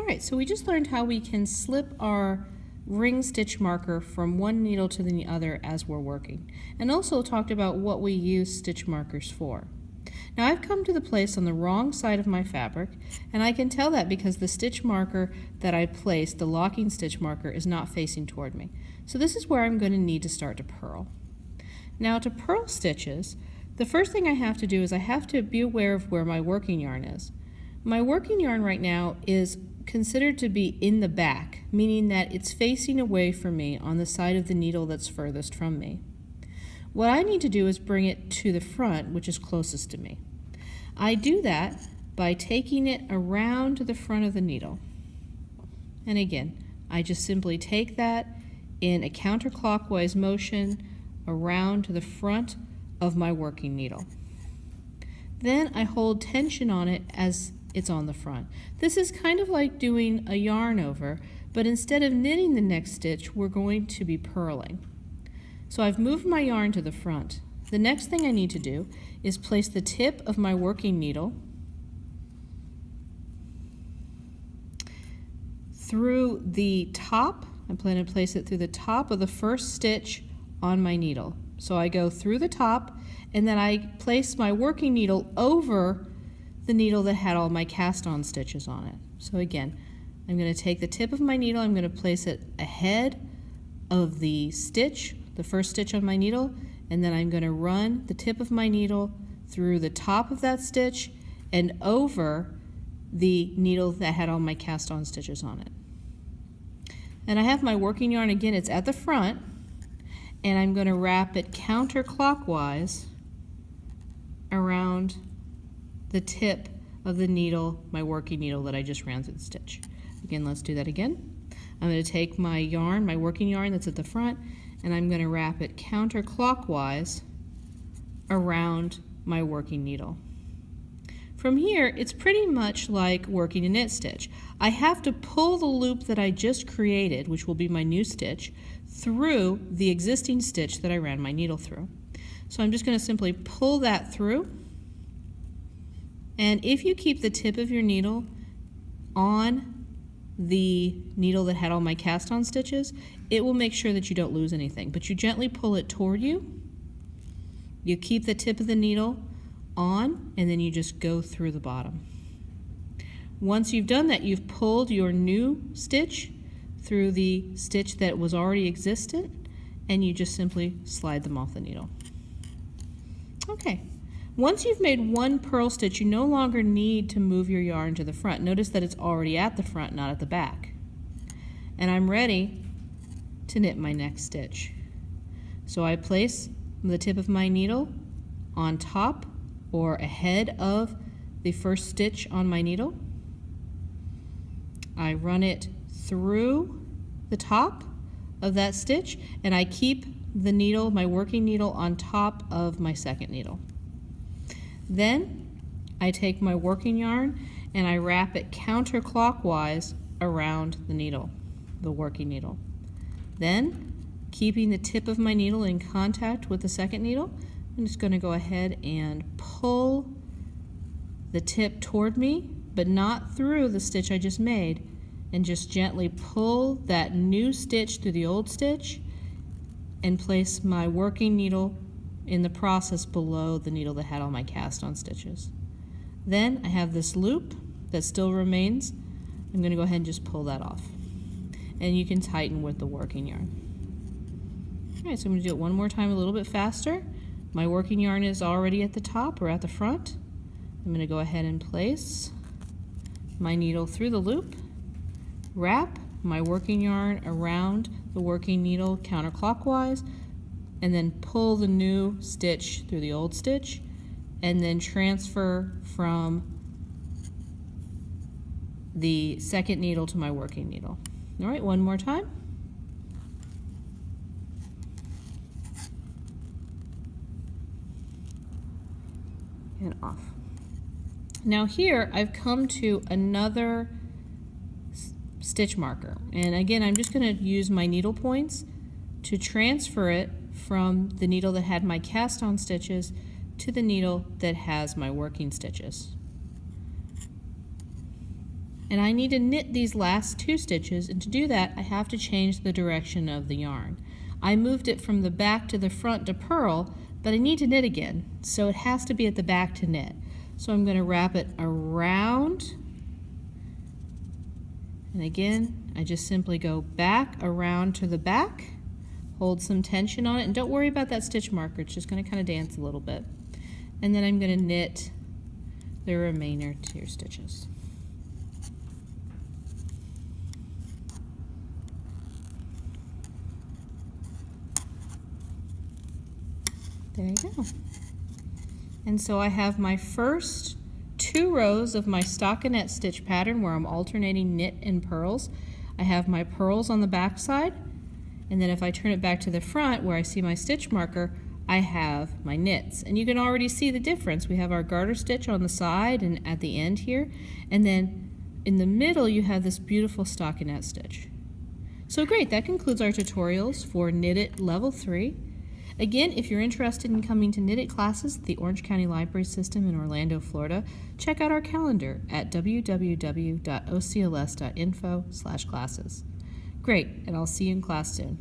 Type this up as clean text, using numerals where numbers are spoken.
Alright, so we just learned how we can slip our ring stitch marker from one needle to the other as we're working, and also talked about what we use stitch markers for. Now I've come to the place on the wrong side of my fabric, and I can tell that because the stitch marker that I placed, the locking stitch marker, is not facing toward me. So this is where I'm going to need to start to purl. Now to purl stitches, the first thing I have to do is I have to be aware of where my working yarn is. My working yarn right now is considered to be in the back, meaning that it's facing away from me on the side of the needle that's furthest from me. What I need to do is bring it to the front, which is closest to me. I do that by taking it around to the front of the needle. And again, I just simply take that in a counterclockwise motion around to the front of my working needle. Then I hold tension on it as it's on the front. This is kind of like doing a yarn over, but instead of knitting the next stitch, we're going to be purling. So I've moved my yarn to the front. The next thing I need to do is place the tip of my working needle through the top. I plan to place it through the top of the first stitch on my needle. So I go through the top, and then I place my working needle over the needle that had all my cast-on stitches on it. So again, I'm going to take the tip of my needle, I'm going to place it ahead of the stitch, the first stitch on my needle, and then I'm going to run the tip of my needle through the top of that stitch and over the needle that had all my cast-on stitches on it. And I have my working yarn again, it's at the front, and I'm going to wrap it counterclockwise around the tip of the needle, my working needle that I just ran through the stitch. Again, let's do that again. I'm going to take my yarn, my working yarn that's at the front, and I'm going to wrap it counterclockwise around my working needle. From here, it's pretty much like working a knit stitch. I have to pull the loop that I just created, which will be my new stitch, through the existing stitch that I ran my needle through. So I'm just going to simply pull that through. And if you keep the tip of your needle on the needle that had all my cast-on stitches, it will make sure that you don't lose anything. But you gently pull it toward you. You keep the tip of the needle on, and then you just go through the bottom. Once you've done that, you've pulled your new stitch through the stitch that was already existent, and you just simply slide them off the needle. Okay. Once you've made one purl stitch, you no longer need to move your yarn to the front. Notice that it's already at the front, not at the back. And I'm ready to knit my next stitch. So I place the tip of my needle on top or ahead of the first stitch on my needle. I run it through the top of that stitch, and I keep the needle, my working needle, on top of my second needle. Then I take my working yarn and I wrap it counterclockwise around the needle, the working needle. Then, keeping the tip of my needle in contact with the second needle, I'm just going to go ahead and pull the tip toward me, but not through the stitch I just made, and just gently pull that new stitch through the old stitch and place my working needle in the process below the needle that had all my cast-on stitches. Then I have this loop that still remains. I'm going to go ahead and just pull that off. And you can tighten with the working yarn. Alright, so I'm going to do it one more time a little bit faster. My working yarn is already at the top or at the front. I'm going to go ahead and place my needle through the loop, wrap my working yarn around the working needle counterclockwise, and then pull the new stitch through the old stitch, and then transfer from the second needle to my working needle. All right, one more time. And off. Now here I've come to another stitch marker, and again I'm just going to use my needle points to transfer it from the needle that had my cast-on stitches to the needle that has my working stitches. And I need to knit these last 2 stitches, and to do that I have to change the direction of the yarn. I moved it from the back to the front to purl, but I need to knit again, so it has to be at the back to knit. So I'm going to wrap it around, and again I just simply go back around to the back, hold some tension on it, and don't worry about that stitch marker, it's just going to kind of dance a little bit. And then I'm going to knit the remainder 2 stitches. There you go. And so I have my first 2 rows of my stockinette stitch pattern where I'm alternating knit and purls. I have my purls on the back side, and then if I turn it back to the front where I see my stitch marker, I have my knits. And you can already see the difference. We have our garter stitch on the side and at the end here, and then in the middle you have this beautiful stockinette stitch. So great, that concludes our tutorials for Knit It Level 3. Again, if you're interested in coming to Knit It classes at the Orange County Library System in Orlando, Florida, check out our calendar at www.ocls.info/classes. Great, and I'll see you in class soon.